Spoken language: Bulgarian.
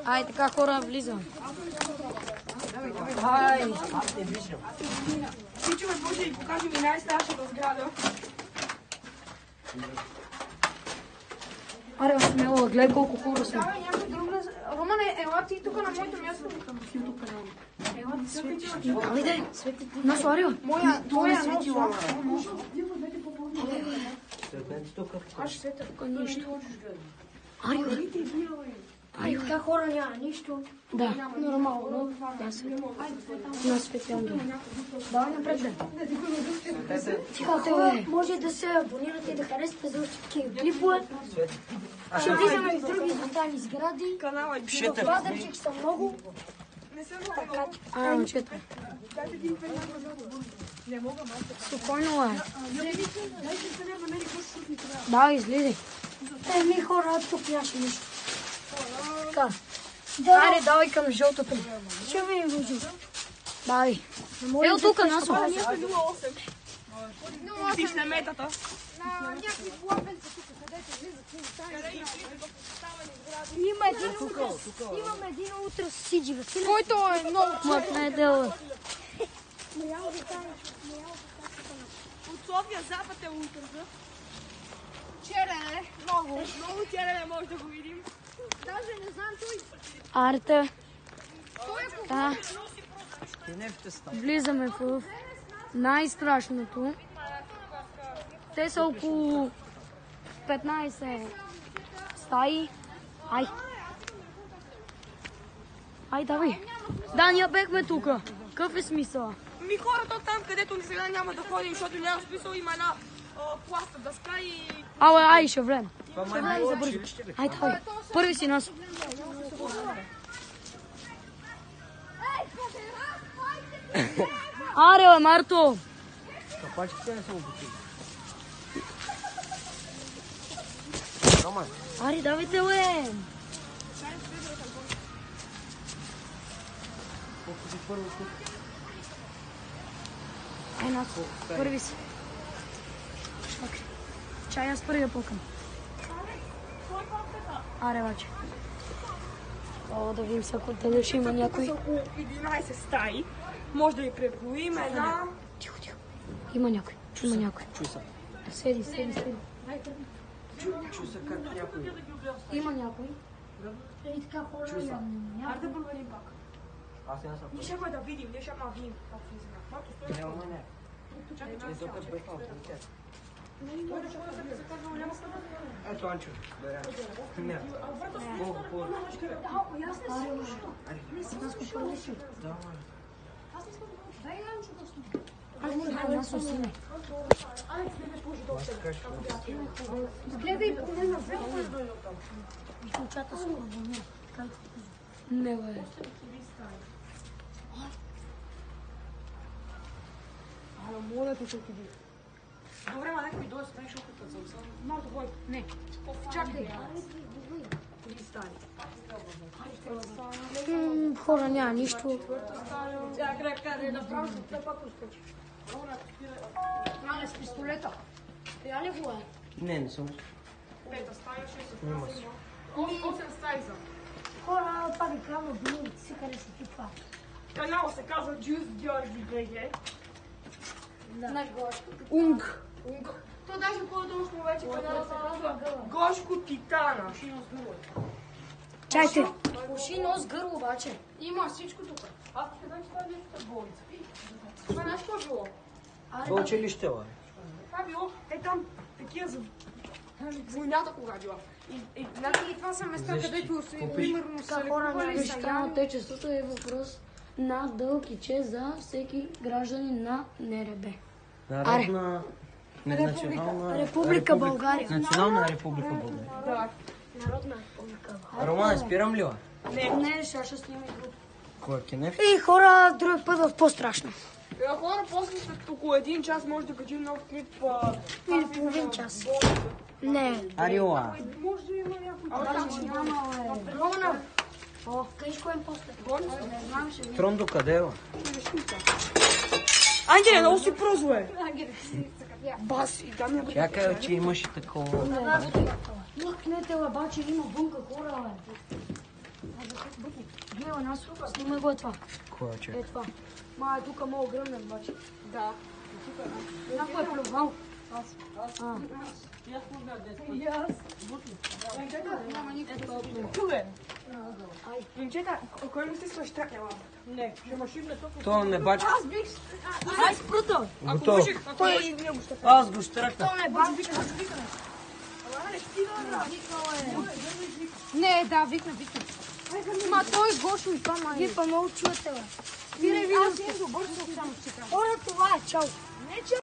Ай, така хора, влизам. Ай. Сичове, може да ви покажем и най-старшата сграда. Аре, смело, гледай колко хора сме. Романе, ела ти тук на моето място. Ела ти светиш. Айде, нашо Арио. Твоя светила. Аз ще света тук нищо. Арио. Ай, така хора няма нищо. Да, нормално. Да, света. На светлям дом. Давай напред, бе. Тихо, може да се абонирате и да харесате за още такива клипове. Ще влизаме в други изотални сгради. В Пазарджик са много. Момчета. Спокойно, е. Да, излизай. Ми хора, тук нямаше нищо. Така. Айде, давай към жълтото. Ще видим го жълто. Давай. Ето тук, Насо. 0,8. Виж на метата. Някакви блапенца тук, където влизат. Имаме един утре с Сиджи Василев. Който е много Мътна е дела. от София запад е ултраза. Черене, много черене може да го видим. Даже не знам той. Арта. Да. Влизаме в най-страшното. Те са около 15 стаи. Ай. Ай, давай. Да, ние бехме тук. Какъв е смисъл? Ми хората от там, където ни сега няма да ходим, защото няма смисъл, има една пласта дъска и... Ай, ще влем. Ще влем за бързо. Ай, давай. Първи си нас. Аре, бе, Марто. Капачките не са обучили. Аре, давайте, бе. Ай, нас. Първи си. Чай, аз първи да пукам. Аре, баче. О, да видим всяко дали ще има някой. Са около 11 стаи. Може да ги преброим една... Тихо. Има някой. Има някой. Чуй са. Седи. Чуй са как някой. Има някой. И така хора Аре да проверим пак. Аз няма съм. Ние ще да видим, ние ще видим как влизаме. Марто, стой. Няма не. Чакай, Е, тук е бехал. Ето Анчо. Не. Колко. Гледай, поне назад. Очата са вълни. Не, бе. Моля те, ще отиди. Добре, ма някой дойде, спреш опитът съм. Марто, бой. Не. Чакай. Три стани. Хора няма нищо. Чакай, направо се пак разкочи. Мале с пистолета. Я ли го е? Не съм. Пета стая, 6 Няма си. 8 стаи са. Хора, пак ви казвам, били си къде си ти това. Канала се казва Juice Георги БГ. Наш Гошко. Унг. То даже по-дължно вече канала се казва Гошко Титана. Чайте. Уши, нос, гърло, обаче. Има всичко тук. Аз ще дам, че това е нещо болница. Това знаеш какво е било? Това училище, бе. Това е било, там, такива за войната кога била. И това са места, където примерно са лекували Виж, така отечеството е въпрос на дълг и чест за всеки гражданин на НРБ. Народна... Национална... Република България. Национална република България. Да. Народна република България. Роман, спирам ли, бе? Не, ще снимай друг. Кой е кенеф? И хора, друг път в по-страшно. Хора, после след около 1 час може да качим нов клип. Или половин час. Не. Ариола. Може да има някой. Няма, бе. Романа. О, кажеш кой е после? Не знам, ще видим. Трондо къде, бе? Ангеле, много си прозло е. Бас, и там Чакай, че имаш и такова. Лакнете, бачи, има бунка хора, гледа нас, снимай го това. Коя чак? Е това. Ма е тука много гръмнен, бачи. Да. Някой е плювал. Момчета, кой ми се сваща? Не, ще ма шибне толкова. То не бачка. Ай, спръта! Готов. Той не го ще. Аз го штракна. То не бачи. Не, да, викна. Ма той Гошо и това май. Вие па много чуете, бе. Спирай видеото. Аз имам добър само ще кажа. Хора, това е, чао. Не, че